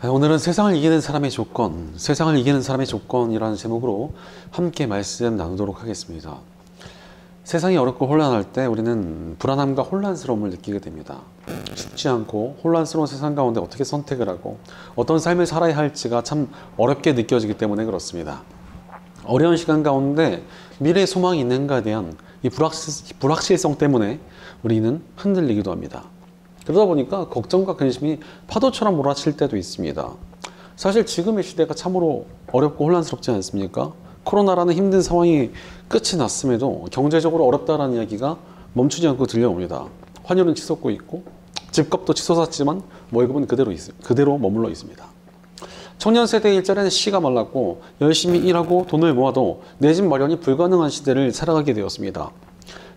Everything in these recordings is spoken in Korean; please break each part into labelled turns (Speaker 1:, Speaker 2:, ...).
Speaker 1: 오늘은 세상을 이기는 사람의 조건, 세상을 이기는 사람의 조건이라는 제목으로 함께 말씀 나누도록 하겠습니다. 세상이 어렵고 혼란할 때 우리는 불안함과 혼란스러움을 느끼게 됩니다. 쉽지 않고 혼란스러운 세상 가운데 어떻게 선택을 하고 어떤 삶을 살아야 할지가 참 어렵게 느껴지기 때문에 그렇습니다. 어려운 시간 가운데 미래의 소망이 있는가에 대한 이 불확실성 때문에 우리는 흔들리기도 합니다. 그러다 보니까 걱정과 근심이 파도처럼 몰아칠 때도 있습니다. 사실 지금의 시대가 참으로 어렵고 혼란스럽지 않습니까? 코로나라는 힘든 상황이 끝이 났음에도 경제적으로 어렵다라는 이야기가 멈추지 않고 들려옵니다. 환율은 치솟고 있고 집값도 치솟았지만 월급은 그대로 머물러 있습니다. 청년 세대의 일자리는 씨가 말랐고 열심히 일하고 돈을 모아도 내 집 마련이 불가능한 시대를 살아가게 되었습니다.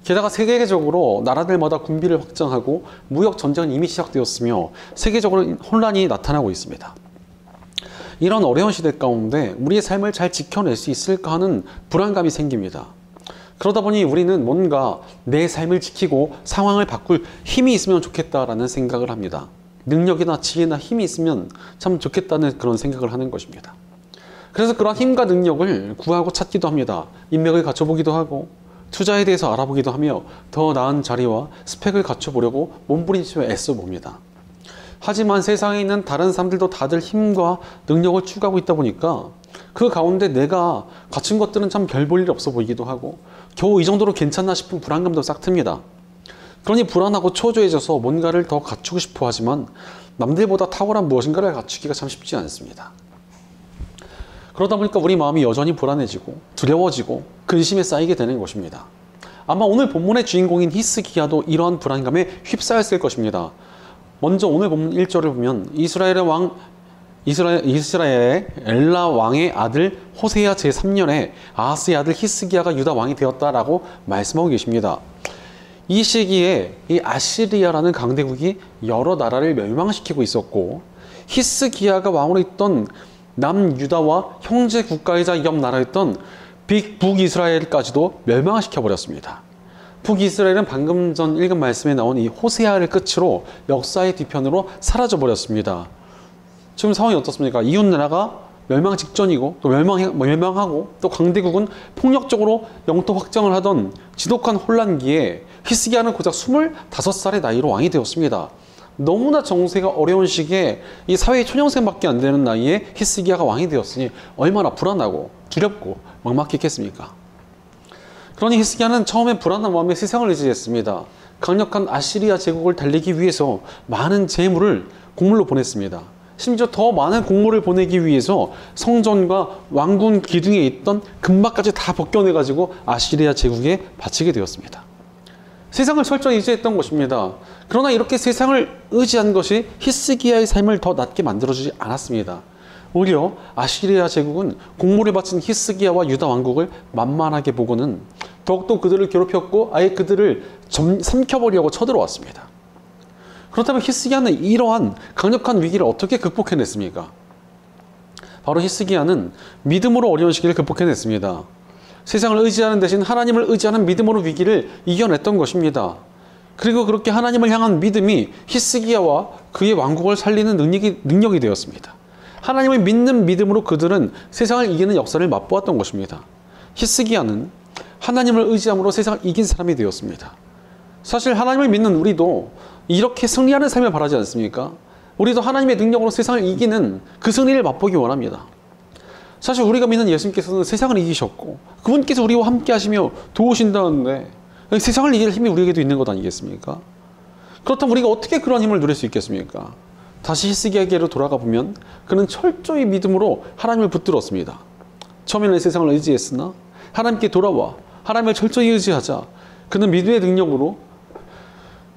Speaker 1: 게다가 세계적으로 나라들마다 군비를 확장하고 무역 전쟁은 이미 시작되었으며 세계적으로 혼란이 나타나고 있습니다. 이런 어려운 시대 가운데 우리의 삶을 잘 지켜낼 수 있을까 하는 불안감이 생깁니다. 그러다 보니 우리는 뭔가 내 삶을 지키고 상황을 바꿀 힘이 있으면 좋겠다라는 생각을 합니다. 능력이나 지혜나 힘이 있으면 참 좋겠다는 그런 생각을 하는 것입니다. 그래서 그러한 힘과 능력을 구하고 찾기도 합니다. 인맥을 갖춰보기도 하고 투자에 대해서 알아보기도 하며 더 나은 자리와 스펙을 갖춰보려고 몸부림치며 애써봅니다. 하지만 세상에 있는 다른 사람들도 다들 힘과 능력을 추구하고 있다 보니까 그 가운데 내가 갖춘 것들은 참 별 볼 일 없어 보이기도 하고 겨우 이 정도로 괜찮나 싶은 불안감도 싹 틉니다. 그러니 불안하고 초조해져서 뭔가를 더 갖추고 싶어 하지만 남들보다 탁월한 무엇인가를 갖추기가 참 쉽지 않습니다. 그러다 보니까 우리 마음이 여전히 불안해지고 두려워지고 근심에 쌓이게 되는 것입니다. 아마 오늘 본문의 주인공인 히스기야도 이러한 불안감에 휩싸였을 것입니다. 먼저 오늘 본문 1절을 보면 이스라엘의 엘라 왕의 아들 호세야 제3년에 아하스의 아들 히스기야가 유다 왕이 되었다라고 말씀하고 계십니다. 이 시기에 이 아시리아라는 강대국이 여러 나라를 멸망시키고 있었고 히스기야가 왕으로 있던 남유다와 형제 국가이자 옆 나라였던 북이스라엘까지도 멸망시켜버렸습니다. 북이스라엘은 방금 전 읽은 말씀에 나온 이 호세아를 끝으로 역사의 뒤편으로 사라져버렸습니다. 지금 상황이 어떻습니까? 이웃 나라가 멸망 직전이고 또 멸망하고 또 강대국은 폭력적으로 영토 확장을 하던 지독한 혼란기에 히스기야는 고작 25살의 나이로 왕이 되었습니다. 너무나 정세가 어려운 시기에 이 사회의 초년생밖에 안 되는 나이에 히스기야가 왕이 되었으니 얼마나 불안하고 두렵고 막막했겠습니까? 그러니 히스기야는 처음엔 불안한 마음에 세상을 의지했습니다. 강력한 아시리아 제국을 달리기 위해서 많은 재물을 곡물로 보냈습니다. 심지어 더 많은 곡물을 보내기 위해서 성전과 왕궁 기둥에 있던 금박까지 다 벗겨내가지고 아시리아 제국에 바치게 되었습니다. 세상을 철저히 의지했던 것입니다. 그러나 이렇게 세상을 의지한 것이 히스기야의 삶을 더 낫게 만들어주지 않았습니다. 오히려 아시리아 제국은 곡물을 바친 히스기야와 유다 왕국을 만만하게 보고는 더욱더 그들을 괴롭혔고 아예 그들을 삼켜버리려고 쳐들어왔습니다. 그렇다면 히스기야는 이러한 강력한 위기를 어떻게 극복해냈습니까? 바로 히스기야는 믿음으로 어려운 시기를 극복해냈습니다. 세상을 의지하는 대신 하나님을 의지하는 믿음으로 위기를 이겨냈던 것입니다. 그리고 그렇게 하나님을 향한 믿음이 히스기야와 그의 왕국을 살리는 능력이 되었습니다. 하나님을 믿는 믿음으로 그들은 세상을 이기는 역사를 맛보았던 것입니다. 히스기야는 하나님을 의지함으로 세상을 이긴 사람이 되었습니다. 사실 하나님을 믿는 우리도 이렇게 승리하는 삶을 바라지 않습니까? 우리도 하나님의 능력으로 세상을 이기는 그 승리를 맛보기 원합니다. 사실 우리가 믿는 예수님께서는 세상을 이기셨고 그분께서 우리와 함께 하시며 도우신다는데 세상을 이길 힘이 우리에게도 있는 것 아니겠습니까? 그렇다면 우리가 어떻게 그런 힘을 누릴 수 있겠습니까? 다시 히스기야에게로 돌아가 보면 그는 철저히 믿음으로 하나님을 붙들었습니다. 처음에는 세상을 의지했으나 하나님께 돌아와 하나님을 철저히 의지하자 그는 믿음의 능력으로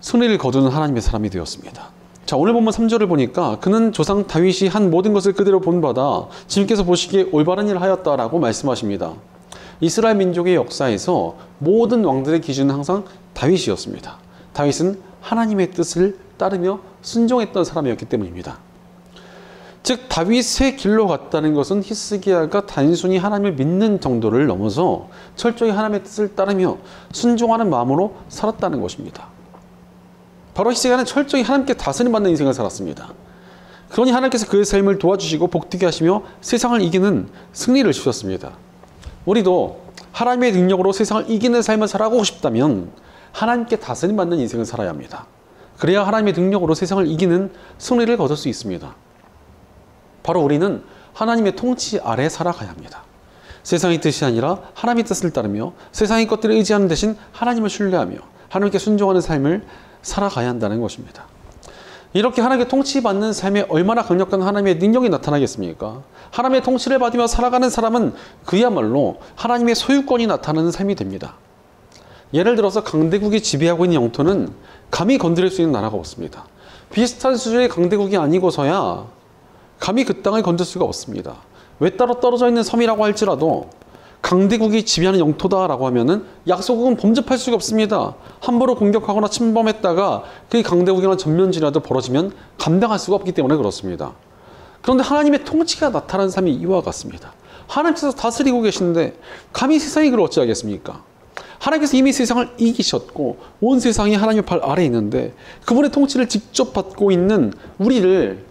Speaker 1: 승리를 거두는 하나님의 사람이 되었습니다. 자, 오늘 본문 3절을 보니까 그는 조상 다윗이 한 모든 것을 그대로 본받아 주님께서 보시기에 올바른 일을 하였다라고 말씀하십니다. 이스라엘 민족의 역사에서 모든 왕들의 기준은 항상 다윗이었습니다. 다윗은 하나님의 뜻을 따르며 순종했던 사람이었기 때문입니다. 즉 다윗의 길로 갔다는 것은 히스기야가 단순히 하나님을 믿는 정도를 넘어서 철저히 하나님의 뜻을 따르며 순종하는 마음으로 살았다는 것입니다. 바로 히스기야는 철저히 하나님께 다스림받는 인생을 살았습니다. 그러니 하나님께서 그의 삶을 도와주시고 복되게 하시며 세상을 이기는 승리를 주셨습니다. 우리도 하나님의 능력으로 세상을 이기는 삶을 살아가고 싶다면 하나님께 다스림받는 인생을 살아야 합니다. 그래야 하나님의 능력으로 세상을 이기는 승리를 거둘 수 있습니다. 바로 우리는 하나님의 통치 아래 살아가야 합니다. 세상의 뜻이 아니라 하나님의 뜻을 따르며 세상의 것들을 의지하는 대신 하나님을 신뢰하며 하나님께 순종하는 삶을 살아가야 한다는 것입니다. 이렇게 하나님께 통치받는 삶에 얼마나 강력한 하나님의 능력이 나타나겠습니까? 하나님의 통치를 받으며 살아가는 사람은 그야말로 하나님의 소유권이 나타나는 삶이 됩니다. 예를 들어서 강대국이 지배하고 있는 영토는 감히 건드릴 수 있는 나라가 없습니다. 비슷한 수준의 강대국이 아니고서야 감히 그 땅을 건들 수가 없습니다. 외따로 떨어져 있는 섬이라고 할지라도 강대국이 지배하는 영토다라고 하면은 약소국은 범접할 수가 없습니다. 함부로 공격하거나 침범했다가 그 강대국이나 전면전이라도 벌어지면 감당할 수가 없기 때문에 그렇습니다. 그런데 하나님의 통치가 나타나는 삶이 이와 같습니다. 하나님께서 다스리고 계시는데 감히 세상이 그걸 어찌하겠습니까? 하나님께서 이미 세상을 이기셨고 온 세상이 하나님의 발 아래에 있는데 그분의 통치를 직접 받고 있는 우리를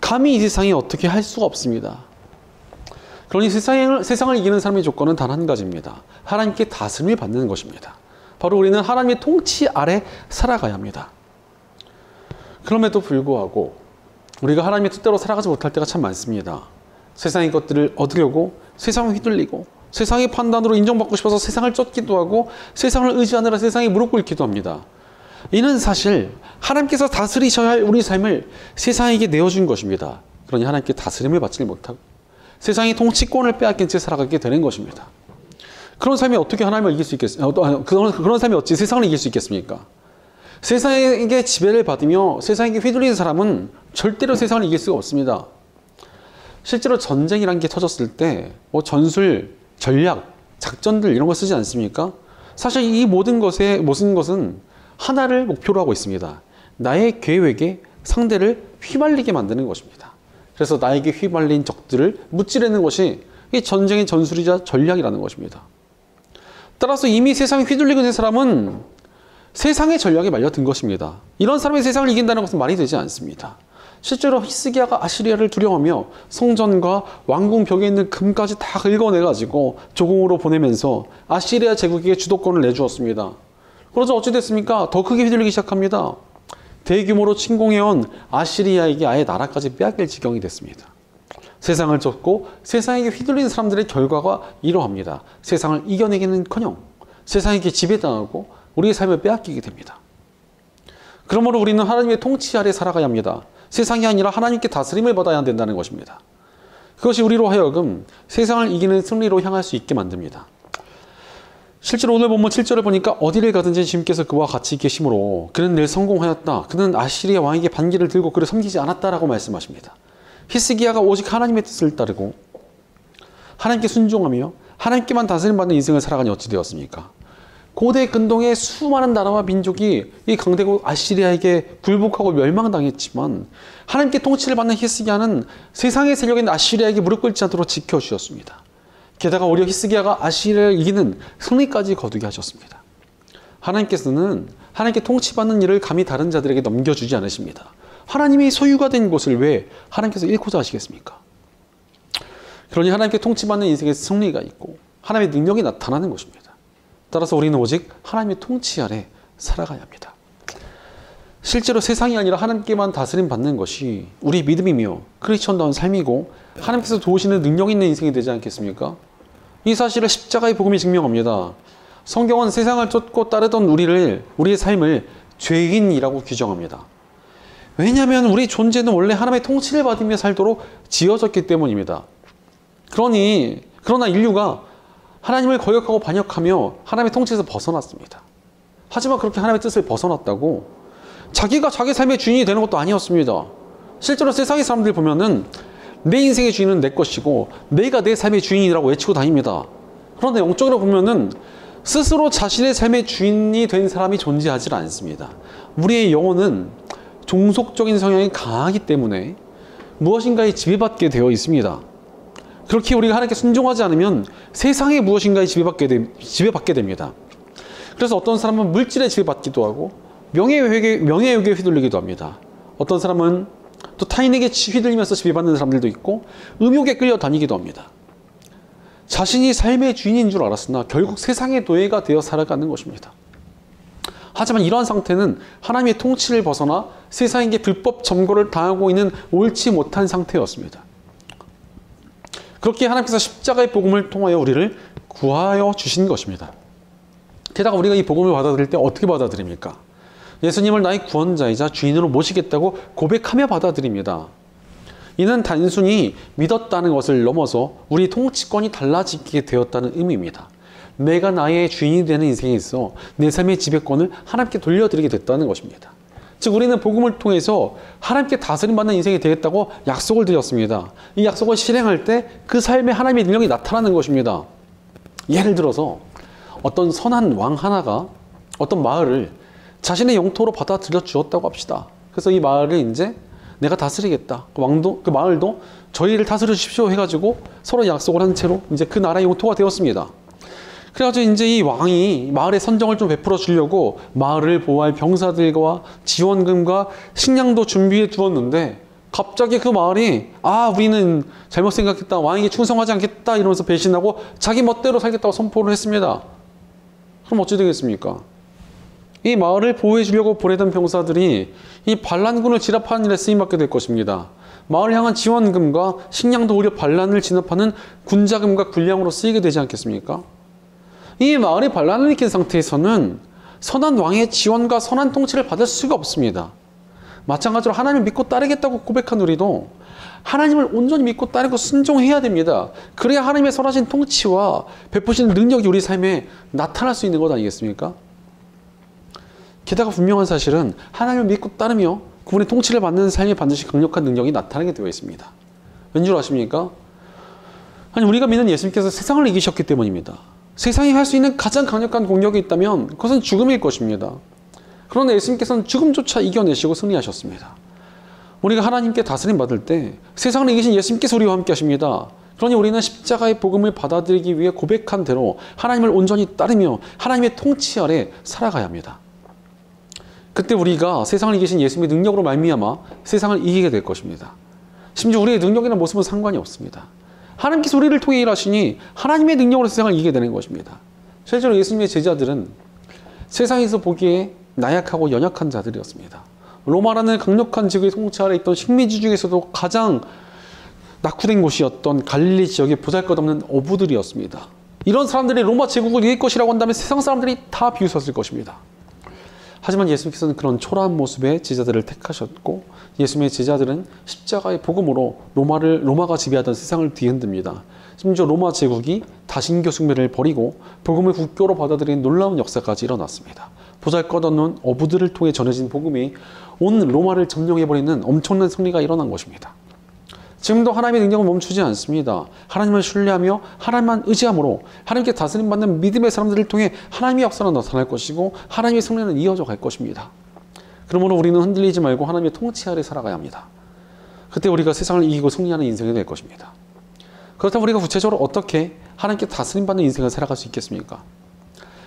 Speaker 1: 감히 이 세상이 어떻게 할 수가 없습니다. 그러니 세상을 이기는 삶의 조건은 단 한 가지입니다. 하나님께 다스림을 받는 것입니다. 바로 우리는 하나님의 통치 아래 살아가야 합니다. 그럼에도 불구하고 우리가 하나님의 뜻대로 살아가지 못할 때가 참 많습니다. 세상의 것들을 얻으려고 세상을 휘둘리고 세상의 판단으로 인정받고 싶어서 세상을 쫓기도 하고 세상을 의지하느라 세상에 무릎 꿇기도 합니다. 이는 사실 하나님께서 다스리셔야 할 우리 삶을 세상에게 내어준 것입니다. 그러니 하나님께 다스림을 받지 못하고 세상의 통치권을 빼앗긴 채 살아가게 되는 것입니다. 그런 삶이 어떻게 하나님을 이길 수 있겠습니까? 그런 삶이 어찌 세상을 이길 수 있겠습니까? 세상에게 지배를 받으며 세상에게 휘둘리는 사람은 절대로 세상을 이길 수가 없습니다. 실제로 전쟁이란 게 터졌을 때 전술, 전략, 작전들 이런 거 쓰지 않습니까? 사실 이 모든 것은 하나를 목표로 하고 있습니다. 나의 계획에 상대를 휘말리게 만드는 것입니다. 그래서 나에게 휘말린 적들을 무찌르는 것이 이 전쟁의 전술이자 전략이라는 것입니다. 따라서 이미 세상에 휘둘리고 있는 사람은 세상의 전략에 말려든 것입니다. 이런 사람이 세상을 이긴다는 것은 말이 되지 않습니다. 실제로 히스기야가 아시리아를 두려워하며 성전과 왕궁 벽에 있는 금까지 다 긁어내가지고 조공으로 보내면서 아시리아 제국에게 주도권을 내주었습니다. 그러자 어찌 됐습니까? 더 크게 휘둘리기 시작합니다. 대규모로 침공해온 아시리아에게 아예 나라까지 빼앗길 지경이 됐습니다. 세상을 쫓고 세상에게 휘둘리는 사람들의 결과가 이러합니다. 세상을 이겨내기는커녕 세상에게 지배당하고 우리의 삶을 빼앗기게 됩니다. 그러므로 우리는 하나님의 통치 아래 살아가야 합니다. 세상이 아니라 하나님께 다스림을 받아야 된다는 것입니다. 그것이 우리로 하여금 세상을 이기는 승리로 향할 수 있게 만듭니다. 실제로 오늘 본문 7절을 보니까 어디를 가든지 주님께서 그와 같이 계심으로 그는 늘 성공하였다. 그는 아시리아 왕에게 반기를 들고 그를 섬기지 않았다라고 말씀하십니다. 히스기야가 오직 하나님의 뜻을 따르고 하나님께 순종하며 하나님께만 다스림받는 인생을 살아가니 어찌 되었습니까? 고대 근동의 수많은 나라와 민족이 이 강대국 아시리아에게 굴복하고 멸망당했지만 하나님께 통치를 받는 히스기야는 세상의 세력인 아시리아에게 무릎 꿇지 않도록 지켜주셨습니다. 게다가 오히려 히스기야가 아시리아를 이기는 승리까지 거두게 하셨습니다. 하나님께서는 하나님께 통치받는 일을 감히 다른 자들에게 넘겨주지 않으십니다. 하나님이 소유가 된 곳을 왜 하나님께서 잃고자 하시겠습니까? 그러니 하나님께 통치받는 인생에 승리가 있고 하나님의 능력이 나타나는 것입니다. 따라서 우리는 오직 하나님의 통치 아래 살아가야 합니다. 실제로 세상이 아니라 하나님께만 다스림 받는 것이 우리 믿음이며 크리스천다운 삶이고 하나님께서 도우시는 능력 있는 인생이 되지 않겠습니까? 이 사실을 십자가의 복음이 증명합니다. 성경은 세상을 쫓고 따르던 우리의 삶을 죄인이라고 규정합니다. 왜냐하면 우리 존재는 원래 하나님의 통치를 받으며 살도록 지어졌기 때문입니다. 그러나 인류가 하나님을 거역하고 반역하며 하나님의 통치에서 벗어났습니다. 하지만 그렇게 하나님의 뜻을 벗어났다고 자기가 자기 삶의 주인이 되는 것도 아니었습니다. 실제로 세상의 사람들 보면은 내 인생의 주인은 내 것이고 내가 내 삶의 주인이라고 외치고 다닙니다. 그런데 영적으로 보면은 스스로 자신의 삶의 주인이 된 사람이 존재하지 않습니다. 우리의 영혼은 종속적인 성향이 강하기 때문에 무엇인가에 지배받게 되어 있습니다. 그렇게 우리가 하나님께 순종하지 않으면 세상의 무엇인가에 지배받게 됩니다. 그래서 어떤 사람은 물질에 지배받기도 하고 명예욕에 휘둘리기도 합니다. 어떤 사람은 또 타인에게 휘둘리면서 지배받는 사람들도 있고 음욕에 끌려다니기도 합니다. 자신이 삶의 주인인 줄 알았으나 결국 세상의 노예가 되어 살아가는 것입니다. 하지만 이러한 상태는 하나님의 통치를 벗어나 세상에게 불법 점거를 당하고 있는 옳지 못한 상태였습니다. 그렇게 하나님께서 십자가의 복음을 통하여 우리를 구하여 주신 것입니다. 게다가 우리가 이 복음을 받아들일 때 어떻게 받아들입니까? 예수님을 나의 구원자이자 주인으로 모시겠다고 고백하며 받아들입니다. 이는 단순히 믿었다는 것을 넘어서 우리 통치권이 달라지게 되었다는 의미입니다. 내가 나의 주인이 되는 인생에 있어 내 삶의 지배권을 하나님께 돌려드리게 됐다는 것입니다. 즉 우리는 복음을 통해서 하나님께 다스림받는 인생이 되겠다고 약속을 드렸습니다. 이 약속을 실행할 때 그 삶에 하나님의 능력이 나타나는 것입니다. 예를 들어서 어떤 선한 왕 하나가 어떤 마을을 자신의 영토로 받아들여 주었다고 합시다. 그래서 이 마을을 이제 내가 다스리겠다. 그 마을도 저희를 다스려 주십시오 해가지고 서로 약속을 한 채로 이제 그 나라의 영토가 되었습니다. 그래가지고 이제 이 왕이 마을의 선정을 좀 베풀어 주려고 마을을 보호할 병사들과 지원금과 식량도 준비해 두었는데 갑자기 그 마을이 우리는 잘못 생각했다. 왕에게 충성하지 않겠다 이러면서 배신하고 자기 멋대로 살겠다고 선포를 했습니다. 그럼 어찌 되겠습니까? 이 마을을 보호해 주려고 보내던 병사들이 이 반란군을 진압하는 일에 쓰임받게 될 것입니다. 마을을 향한 지원금과 식량도 오히려 반란을 진압하는 군자금과 군량으로 쓰이게 되지 않겠습니까? 이 마을이 반란을 일으킨 상태에서는 선한 왕의 지원과 선한 통치를 받을 수가 없습니다. 마찬가지로 하나님을 믿고 따르겠다고 고백한 우리도 하나님을 온전히 믿고 따르고 순종해야 됩니다. 그래야 하나님의 선하신 통치와 베푸시는 능력이 우리 삶에 나타날 수 있는 것 아니겠습니까? 게다가 분명한 사실은 하나님을 믿고 따르며 그분의 통치를 받는 삶에 반드시 강력한 능력이 나타나게 되어 있습니다. 왠줄 아십니까? 아니 우리가 믿는 예수님께서 세상을 이기셨기 때문입니다. 세상이 할 수 있는 가장 강력한 공격이 있다면 그것은 죽음일 것입니다. 그러나 예수님께서는 죽음조차 이겨내시고 승리하셨습니다. 우리가 하나님께 다스림 받을 때 세상을 이기신 예수님께서 우리와 함께 하십니다. 그러니 우리는 십자가의 복음을 받아들이기 위해 고백한 대로 하나님을 온전히 따르며 하나님의 통치 아래 살아가야 합니다. 그때 우리가 세상을 이기신 예수님의 능력으로 말미암아 세상을 이기게 될 것입니다. 심지어 우리의 능력이나 모습은 상관이 없습니다. 하나님께서 우리를 통해 일하시니 하나님의 능력으로 세상을 이기게 되는 것입니다. 실제로 예수님의 제자들은 세상에서 보기에 나약하고 연약한 자들이었습니다. 로마라는 강력한 지구의 통치 아래 있던 식민지 중에서도 가장 낙후된 곳이었던 갈릴리 지역의 보잘것없는 어부들이었습니다. 이런 사람들이 로마 제국을 이길 것이라고 한다면 세상 사람들이 다 비웃었을 것입니다. 하지만 예수님께서는 그런 초라한 모습의 제자들을 택하셨고 예수님의 제자들은 십자가의 복음으로 로마가 지배하던 세상을 뒤흔듭니다. 심지어 로마 제국이 다신교 숭배를 버리고 복음을 국교로 받아들이는 놀라운 역사까지 일어났습니다. 보잘것없는 어부들을 통해 전해진 복음이 온 로마를 점령해버리는 엄청난 승리가 일어난 것입니다. 지금도 하나님의 능력은 멈추지 않습니다. 하나님을 신뢰하며 하나님만 의지함으로 하나님께 다스림받는 믿음의 사람들을 통해 하나님의 역사는 나타날 것이고 하나님의 승리는 이어져 갈 것입니다. 그러므로 우리는 흔들리지 말고 하나님의 통치 아래 살아가야 합니다. 그때 우리가 세상을 이기고 승리하는 인생이 될 것입니다. 그렇다면 우리가 구체적으로 어떻게 하나님께 다스림받는 인생을 살아갈 수 있겠습니까?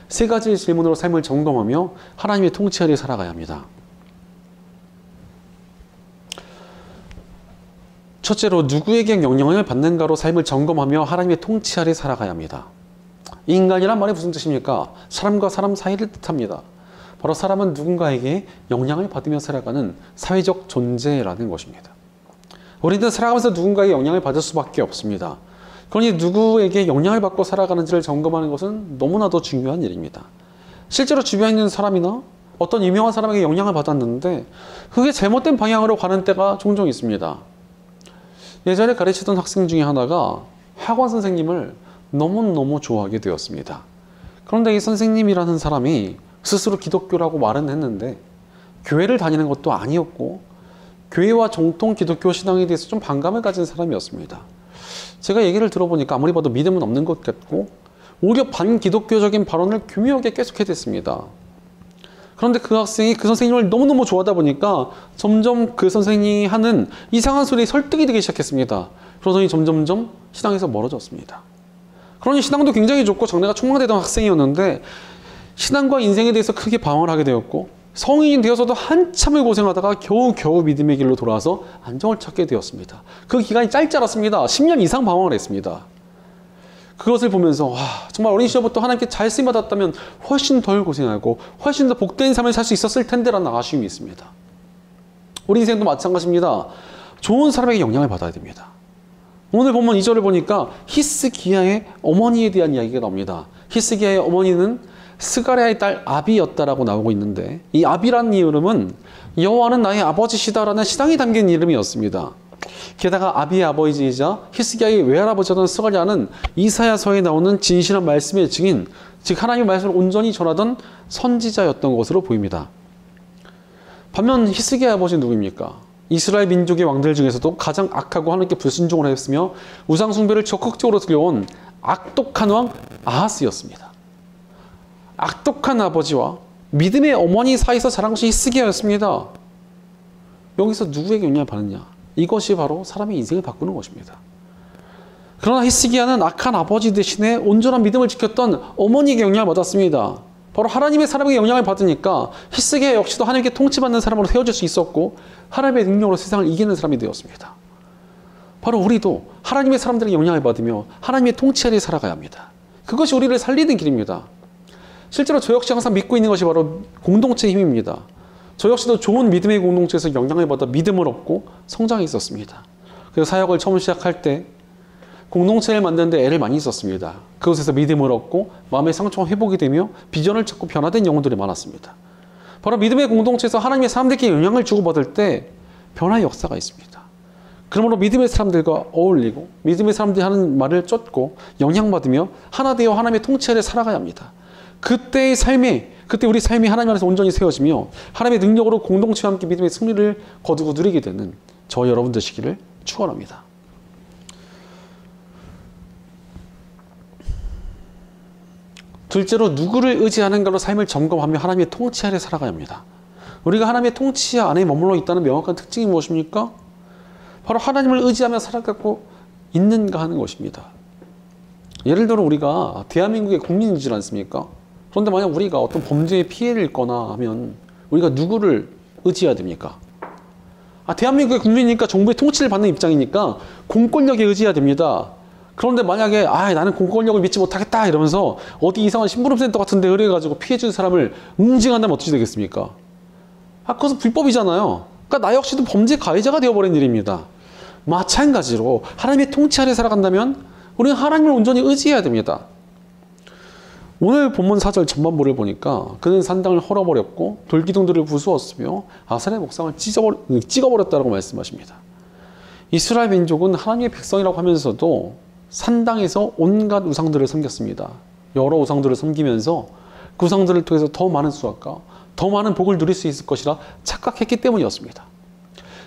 Speaker 1: 세 가지의 질문으로 삶을 점검하며 하나님의 통치 아래 살아가야 합니다. 첫째로 누구에게 영향을 받는가로 삶을 점검하며 하나님의 통치 아래 살아가야 합니다. 인간이란 말이 무슨 뜻입니까? 사람과 사람 사이를 뜻합니다. 바로 사람은 누군가에게 영향을 받으며 살아가는 사회적 존재라는 것입니다. 우리는 살아가면서 누군가의 영향을 받을 수밖에 없습니다. 그러니 누구에게 영향을 받고 살아가는지를 점검하는 것은 너무나도 중요한 일입니다. 실제로 주변에 있는 사람이나 어떤 유명한 사람에게 영향을 받았는데 그게 잘못된 방향으로 가는 때가 종종 있습니다. 예전에 가르치던 학생 중에 하나가 학원 선생님을 너무너무 좋아하게 되었습니다. 그런데 이 선생님이라는 사람이 스스로 기독교라고 말은 했는데 교회를 다니는 것도 아니었고 교회와 정통 기독교 신앙에 대해서 좀 반감을 가진 사람이었습니다. 제가 얘기를 들어보니까 아무리 봐도 믿음은 없는 것 같고 오히려 반기독교적인 발언을 교묘하게 계속해댔습니다. 그런데 그 학생이 그 선생님을 너무너무 좋아하다 보니까 점점 그 선생님이 하는 이상한 소리에 설득이 되기 시작했습니다. 그러더니 점점점 신앙에서 멀어졌습니다. 그러니 신앙도 굉장히 좋고 장래가 촉망되던 학생이었는데 신앙과 인생에 대해서 크게 방황을 하게 되었고 성인이 되어서도 한참을 고생하다가 겨우겨우 믿음의 길로 돌아와서 안정을 찾게 되었습니다. 그 기간이 짧지 않았습니다. 10년 이상 방황을 했습니다. 그것을 보면서 와, 정말 어린 시절부터 하나님께 잘 쓰임받았다면 훨씬 덜 고생하고 훨씬 더 복된 삶을 살 수 있었을 텐데라는 아쉬움이 있습니다. 우리 인생도 마찬가지입니다. 좋은 사람에게 영향을 받아야 됩니다. 오늘 본문 2절을 보니까 히스기야의 어머니에 대한 이야기가 나옵니다. 히스기야의 어머니는 스가랴의 딸 아비였다라고 나오고 있는데, 이 아비라는 이름은 여호와는 나의 아버지시다라는 신앙이 담긴 이름이었습니다. 게다가 아비의 아버지이자 히스기야의 외할아버지였던 스가랴는 이사야서에 나오는 진실한 말씀의 증인, 즉 하나님의 말씀을 온전히 전하던 선지자였던 것으로 보입니다. 반면 히스기야의 아버지는 누구입니까? 이스라엘 민족의 왕들 중에서도 가장 악하고 하나님께 불순종을 했으며 우상숭배를 적극적으로 들여온 악독한 왕 아하스였습니다. 악독한 아버지와 믿음의 어머니 사이에서 자란 것이 히스기야였습니다. 여기서 누구에게 영향을 받느냐? 이것이 바로 사람의 인생을 바꾸는 것입니다. 그러나 히스기야는 악한 아버지 대신에 온전한 믿음을 지켰던 어머니에게 영향을 받았습니다. 바로 하나님의 사람에게 영향을 받으니까 히스기야 역시도 하나님께 통치받는 사람으로 세워질 수 있었고 하나님의 능력으로 세상을 이기는 사람이 되었습니다. 바로 우리도 하나님의 사람들에게 영향을 받으며 하나님의 통치 아래 살아가야 합니다. 그것이 우리를 살리는 길입니다. 실제로 저 역시 항상 믿고 있는 것이 바로 공동체의 힘입니다. 저 역시도 좋은 믿음의 공동체에서 영향을 받아 믿음을 얻고 성장해 있었습니다. 그래서 사역을 처음 시작할 때 공동체를 만드는데 애를 많이 썼습니다. 그곳에서 믿음을 얻고 마음의 상처가 회복이 되며 비전을 찾고 변화된 영혼들이 많았습니다. 바로 믿음의 공동체에서 하나님의 사람들에게 영향을 주고받을 때 변화의 역사가 있습니다. 그러므로 믿음의 사람들과 어울리고 믿음의 사람들이 하는 말을 쫓고 영향받으며 하나 되어 하나님의 통치 아래 살아가야 합니다. 그때 우리 삶이 하나님 안에서 온전히 세워지며 하나님의 능력으로 공동체와 함께 믿음의 승리를 거두고 누리게 되는 저 여러분 되시기를 축원합니다. 둘째로 누구를 의지하는가로 삶을 점검하며 하나님의 통치 아래 살아가야 합니다. 우리가 하나님의 통치 안에 머물러 있다는 명확한 특징이 무엇입니까? 바로 하나님을 의지하며 살아가고 있는가 하는 것입니다. 예를 들어 우리가 대한민국의 국민이지 않습니까? 그런데 만약 우리가 어떤 범죄에 피해를 입거나 하면 우리가 누구를 의지해야 됩니까? 대한민국의 국민이니까 정부의 통치를 받는 입장이니까 공권력에 의지해야 됩니다. 그런데 만약에 나는 공권력을 믿지 못하겠다 이러면서 어디 이상한 심부름센터 같은 데 의뢰해가지고 피해준 사람을 응징한다면 어떻게 되겠습니까? 그것은 불법이잖아요. 그러니까 나 역시도 범죄 가해자가 되어버린 일입니다. 마찬가지로 하나님의 통치 아래 살아간다면 우리는 하나님을 온전히 의지해야 됩니다. 오늘 본문 4절 전반부를 보니까 그는 산당을 헐어버렸고 돌기둥들을 부수었으며 아사의 목상을 찍어버렸다고 말씀하십니다. 이스라엘 민족은 하나님의 백성이라고 하면서도 산당에서 온갖 우상들을 섬겼습니다. 여러 우상들을 섬기면서 그 우상들을 통해서 더 많은 수확과 더 많은 복을 누릴 수 있을 것이라 착각했기 때문이었습니다.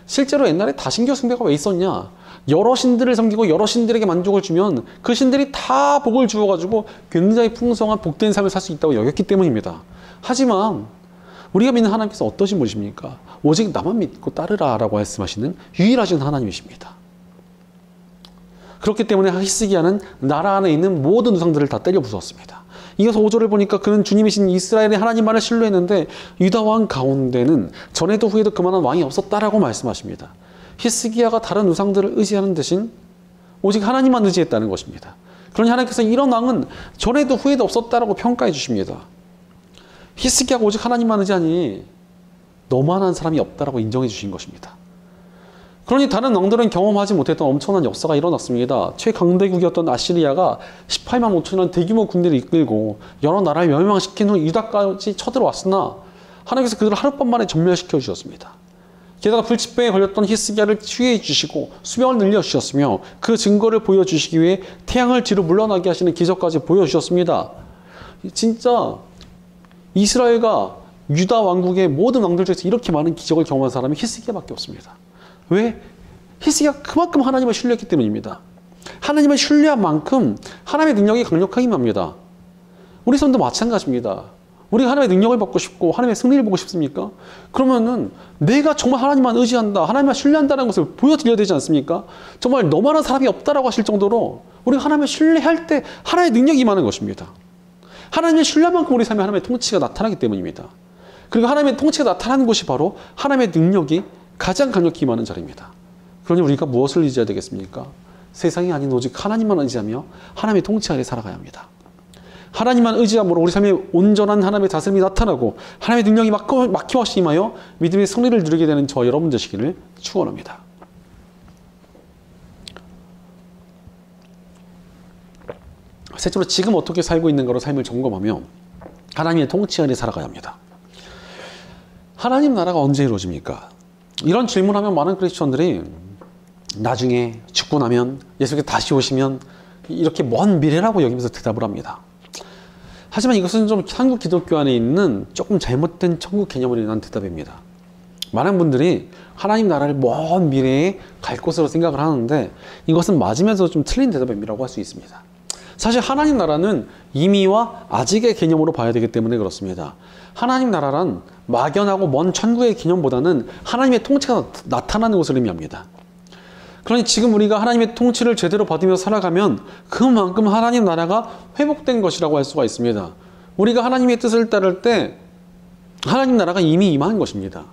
Speaker 1: 실제로 옛날에 다신교 숭배가 왜 있었냐? 여러 신들을 섬기고 여러 신들에게 만족을 주면 그 신들이 다 복을 주어가지고 굉장히 풍성한 복된 삶을 살 수 있다고 여겼기 때문입니다. 하지만 우리가 믿는 하나님께서 어떠신 분이십니까? 오직 나만 믿고 따르라 라고 말씀하시는 유일하신 하나님이십니다. 그렇기 때문에 히스기야는 나라 안에 있는 모든 우상들을 다 때려 부수었습니다. 이어서 5절을 보니까 그는 주님이신 이스라엘의 하나님만을 신뢰했는데 유다 왕 가운데는 전에도 후에도 그만한 왕이 없었다라고 말씀하십니다. 히스기야가 다른 우상들을 의지하는 대신 오직 하나님만 의지했다는 것입니다. 그러니 하나님께서 이런 왕은 전에도 후에도 없었다라고 평가해 주십니다. 히스기야가 오직 하나님만 의지하니 너만한 사람이 없다라고 인정해 주신 것입니다. 그러니 다른 왕들은 경험하지 못했던 엄청난 역사가 일어났습니다. 최강대국이었던 아시리아가 18만 5천이라는 대규모 군대를 이끌고 여러 나라를 멸망시킨 후 유다까지 쳐들어왔으나 하나님께서 그들을 하룻밤 만에 전멸시켜 주셨습니다. 게다가 불치병에 걸렸던 히스기야를 치유해 주시고 수명을 늘려주셨으며 그 증거를 보여주시기 위해 태양을 뒤로 물러나게 하시는 기적까지 보여주셨습니다. 진짜 이스라엘과 유다 왕국의 모든 왕들 중에서 이렇게 많은 기적을 경험한 사람이 히스기야밖에 없습니다. 왜? 히스기야가 그만큼 하나님을 신뢰했기 때문입니다. 하나님을 신뢰한 만큼 하나님의 능력이 강력하기만 합니다. 우리 삶도 마찬가지입니다. 우리가 하나님의 능력을 받고 싶고 하나님의 승리를 보고 싶습니까? 그러면은 내가 정말 하나님만 의지한다, 하나님만 신뢰한다는 것을 보여드려야 되지 않습니까? 정말 너만한 사람이 없다라고 하실 정도로 우리가 하나님을 신뢰할 때 하나님의 능력이 임하는 것입니다. 하나님을 신뢰한 만큼 우리 삶에 하나님의 통치가 나타나기 때문입니다. 그리고 하나님의 통치가 나타나는 곳이 바로 하나님의 능력이 가장 강력히 임하는 자리입니다. 그러니 우리가 무엇을 의지해야 되겠습니까? 세상이 아닌 오직 하나님만 의지하며 하나님의 통치 아래 살아가야 합니다. 하나님만 의지함으로 우리 삶에 온전한 하나님의 다스림이 나타나고 하나님의 능력이 막힘없이 임하여 믿음의 승리를 누리게 되는 저 여러분 되시기를 축원합니다. 셋째로 지금 어떻게 살고 있는가로 삶을 점검하며 하나님의 통치 아래 살아가야 합니다. 하나님 나라가 언제 이루어집니까? 이런 질문하면 많은 크리스천들이 나중에 죽고 나면 예수께서 다시 오시면 이렇게 먼 미래라고 여기면서 대답을 합니다. 하지만 이것은 좀 한국 기독교 안에 있는 조금 잘못된 천국 개념으로 인한 대답입니다. 많은 분들이 하나님 나라를 먼 미래에 갈 것으로 생각을 하는데 이것은 맞으면서 좀 틀린 대답이라고 할 수 있습니다. 사실 하나님 나라는 이미와 아직의 개념으로 봐야 되기 때문에 그렇습니다. 하나님 나라란 막연하고 먼 천국의 개념보다는 하나님의 통치가 나타나는 것을 의미합니다. 그러니 지금 우리가 하나님의 통치를 제대로 받으며 살아가면 그만큼 하나님 나라가 회복된 것이라고 할 수가 있습니다. 우리가 하나님의 뜻을 따를 때 하나님 나라가 이미 임한 것입니다.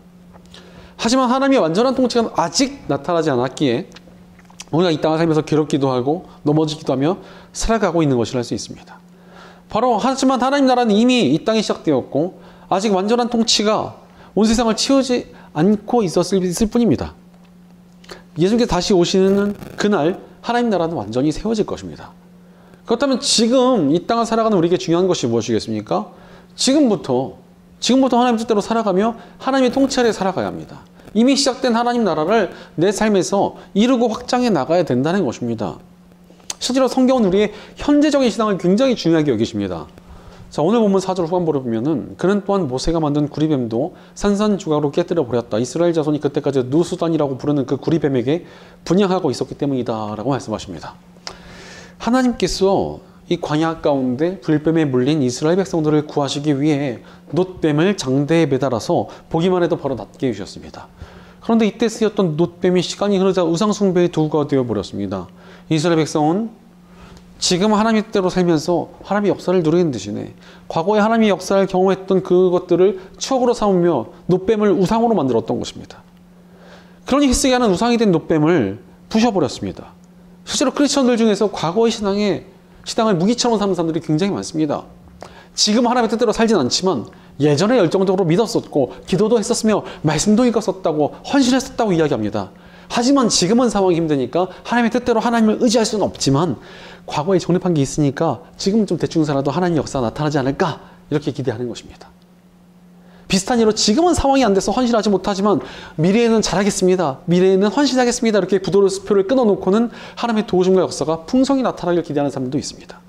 Speaker 1: 하지만 하나님의 완전한 통치가 아직 나타나지 않았기에 우리가 이 땅을 살면서 괴롭기도 하고 넘어지기도 하며 살아가고 있는 것이라 할 수 있습니다. 하지만 하나님 나라는 이미 이 땅에 시작되었고 아직 완전한 통치가 온 세상을 치우지 않고 있을 뿐입니다. 예수님께서 다시 오시는 그날 하나님 나라는 완전히 세워질 것입니다. 그렇다면 지금 이 땅을 살아가는 우리에게 중요한 것이 무엇이겠습니까? 지금부터 하나님 뜻대로 살아가며 하나님의 통치 아래 살아가야 합니다. 이미 시작된 하나님 나라를 내 삶에서 이루고 확장해 나가야 된다는 것입니다. 실제로 성경은 우리의 현재적인 신앙을 굉장히 중요하게 여기십니다. 자, 오늘 본문 4절 후반부를 보면은 그는 또한 모세가 만든 구리뱀도 산산조각으로 깨뜨려 버렸다. 이스라엘 자손이 그때까지 누수단이라고 부르는 그 구리뱀에게 분향하고 있었기 때문이다 라고 말씀하십니다. 하나님께서 이 광야 가운데 불뱀에 물린 이스라엘 백성들을 구하시기 위해 놋뱀을 장대에 매달아서 보기만 해도 바로 낫게 해주셨습니다. 그런데 이때 쓰였던 놋뱀이 시간이 흐르자 우상숭배의 도구가 되어버렸습니다. 이스라엘 백성은 지금 하나님의 뜻대로 살면서 하나님의 역사를 누리는 대신에 과거에 하나님의 역사를 경험했던 그것들을 추억으로 삼으며 놋뱀을 우상으로 만들었던 것입니다. 그러니 히스기야는 우상이 된 놋뱀을 부셔버렸습니다. 실제로 크리스천들 중에서 과거의 신앙을 무기처럼 사는 사람들이 굉장히 많습니다. 지금 하나님의 뜻대로 살진 않지만 예전에 열정적으로 믿었었고 기도도 했었으며 말씀도 읽었었다고 헌신했었다고 이야기합니다. 하지만 지금은 상황이 힘드니까 하나님의 뜻대로 하나님을 의지할 수는 없지만 과거에 정립한 게 있으니까 지금 좀 대충 살아도 하나님의 역사가 나타나지 않을까 이렇게 기대하는 것입니다. 비슷한 예로 지금은 상황이 안 돼서 헌신하지 못하지만 미래에는 잘하겠습니다. 미래에는 헌신하겠습니다. 이렇게 구도표를 끊어놓고는 하나님의 도우심과 역사가 풍성히 나타나길 기대하는 사람도 있습니다.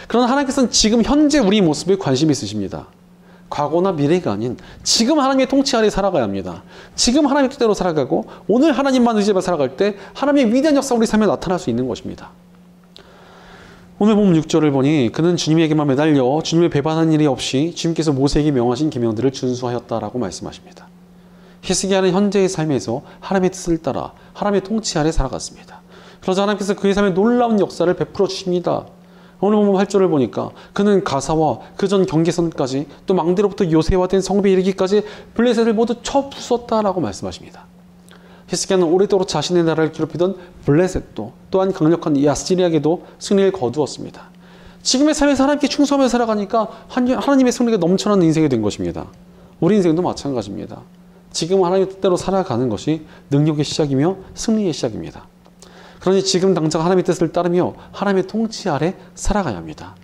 Speaker 1: 그러나 하나님께서는 지금 현재 우리 모습에 관심이 있으십니다. 과거나 미래가 아닌 지금 하나님의 통치 아래 살아가야 합니다. 지금 하나님의 뜻대로 살아가고 오늘 하나님만 의지해 살아갈 때 하나님의 위대한 역사가 우리 삶에 나타날 수 있는 것입니다. 오늘 본문 6절을 보니 그는 주님에게만 매달려 주님을 배반한 일이 없이 주님께서 모세에게 명하신 계명들을 준수하였다라고 말씀하십니다. 히스기야는 현재의 삶에서 하나님의 뜻을 따라 하나님의 통치 아래 살아갔습니다. 그러자 하나님께서 그의 삶에 놀라운 역사를 베풀어 주십니다. 오늘 본문 8절을 보니까 그는 가사와 그 전 경계선까지 또 망대로부터 요새화된 성벽에 이르기까지 블레셋을 모두 쳐 부쉈다라고 말씀하십니다. 히스기야는 오래도록 자신의 나라를 괴롭히던 블레셋도 또한 강력한 이 아스리에게도 승리를 거두었습니다. 지금의 삶에서 하나님께 충성하며 살아가니까 하나님의 승리가 넘쳐나는 인생이 된 것입니다. 우리 인생도 마찬가지입니다. 지금 하나님의 뜻대로 살아가는 것이 능력의 시작이며 승리의 시작입니다. 그러니 지금 당장 하나님의 뜻을 따르며 하나님의 통치 아래 살아가야 합니다.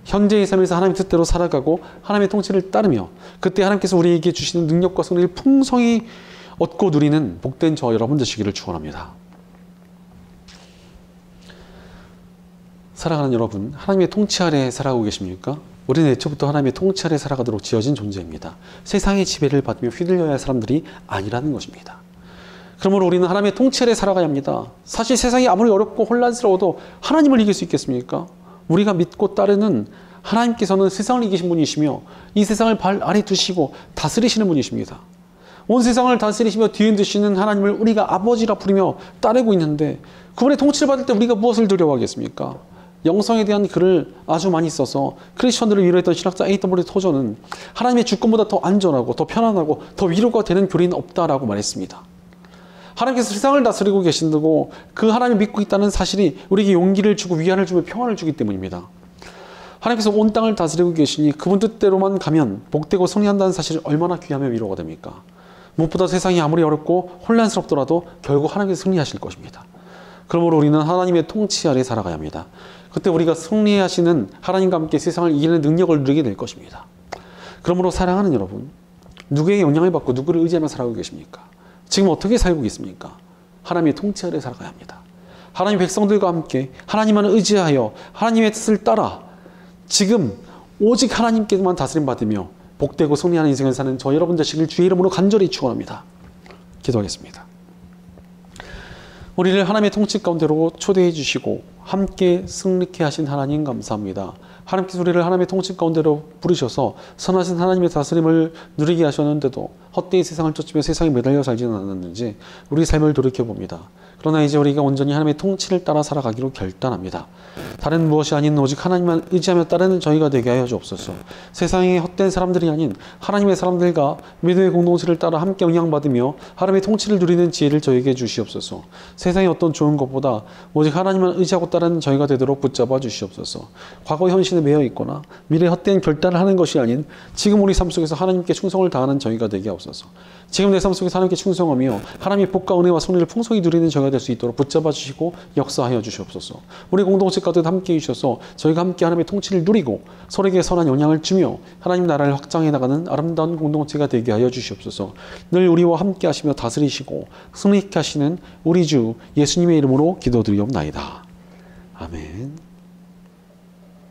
Speaker 1: 현재의 삶에서 하나님의 뜻대로 살아가고 하나님의 통치를 따르며 그때 하나님께서 우리에게 주시는 능력과 승리를 풍성히 얻고 누리는 복된 저 여러분 되시기를 축원합니다. 살아가는 여러분, 하나님의 통치 아래 살아가고 계십니까? 우리는 애초부터 하나님의 통치 아래 살아가도록 지어진 존재입니다. 세상의 지배를 받으며 휘둘려야 할 사람들이 아니라는 것입니다. 그러므로 우리는 하나님의 통치 아래 살아가야 합니다. 사실 세상이 아무리 어렵고 혼란스러워도 하나님을 이길 수 있겠습니까? 우리가 믿고 따르는 하나님께서는 세상을 이기신 분이시며 이 세상을 발 아래 두시고 다스리시는 분이십니다. 온 세상을 다스리시며 뒤에 두시는 하나님을 우리가 아버지라 부르며 따르고 있는데 그분의 통치를 받을 때 우리가 무엇을 두려워하겠습니까? 영성에 대한 글을 아주 많이 써서 크리스천들을 위로했던 신학자 A.W. 토저는 하나님의 주권보다 더 안전하고 더 편안하고 더 위로가 되는 교리는 없다라고 말했습니다. 하나님께서 세상을 다스리고 계신다고 그 하나님을 믿고 있다는 사실이 우리에게 용기를 주고 위안을 주고 평안을 주기 때문입니다. 하나님께서 온 땅을 다스리고 계시니 그분 뜻대로만 가면 복되고 승리한다는 사실이 얼마나 귀하며 위로가 됩니까? 무엇보다 세상이 아무리 어렵고 혼란스럽더라도 결국 하나님께서 승리하실 것입니다. 그러므로 우리는 하나님의 통치 아래 살아가야 합니다. 그때 우리가 승리하시는 하나님과 함께 세상을 이기는 능력을 누리게 될 것입니다. 그러므로 사랑하는 여러분, 누구의 영향을 받고 누구를 의지하며 살아가고 계십니까? 지금 어떻게 살고 계십니까? 하나님의 통치 아래 살아가야 합니다. 하나님의 백성들과 함께 하나님만 의지하여 하나님의 뜻을 따라 지금 오직 하나님께만 다스림 받으며 복되고 승리하는 인생을 사는 저 여러분 되시길 주의 이름으로 간절히 축원합니다. 기도하겠습니다. 우리를 하나님의 통치 가운데로 초대해 주시고 함께 승리케 하신 하나님 감사합니다. 하나님께서 우리를 하나님의 통치 가운데로 부르셔서 선하신 하나님의 다스림을 누리게 하셨는데도 헛되이 세상을 쫓으며 세상에 매달려 살지는 않았는지 우리 삶을 돌이켜봅니다. 그러나 이제 우리가 온전히 하나님의 통치를 따라 살아가기로 결단합니다. 다른 무엇이 아닌 오직 하나님만 의지하며 따르는 저희가 되게 하여 주옵소서. 세상의 헛된 사람들이 아닌 하나님의 사람들과 믿음의 공동체를 따라 함께 영향받으며 하나님의 통치를 누리는 지혜를 저에게 주시옵소서. 세상의 어떤 좋은 것보다 오직 하나님만 의지하고 따르는 저희가 되도록 붙잡아 주시옵소서. 과거 현실에 매여 있거나 미래 헛된 결단을 하는 것이 아닌 지금 우리 삶 속에서 하나님께 충성을 다하는 저희가 되게 하옵소서. 지금 내 삶 속에서 하나님께 충성하며 하나님의 복과 은혜와 승리를 풍성히 누리는 저희가 될 수 있도록 붙잡아 주시고 역사하여 주시옵소서. 우리 공동체 가운데 함께 해주셔서 저희가 함께 하나님의 통치를 누리고 서로에게 선한 영향을 주며 하나님 나라를 확장해 나가는 아름다운 공동체가 되게 하여 주시옵소서. 늘 우리와 함께 하시며 다스리시고 승리케 하시는 우리 주 예수님의 이름으로 기도드리옵나이다. 아멘.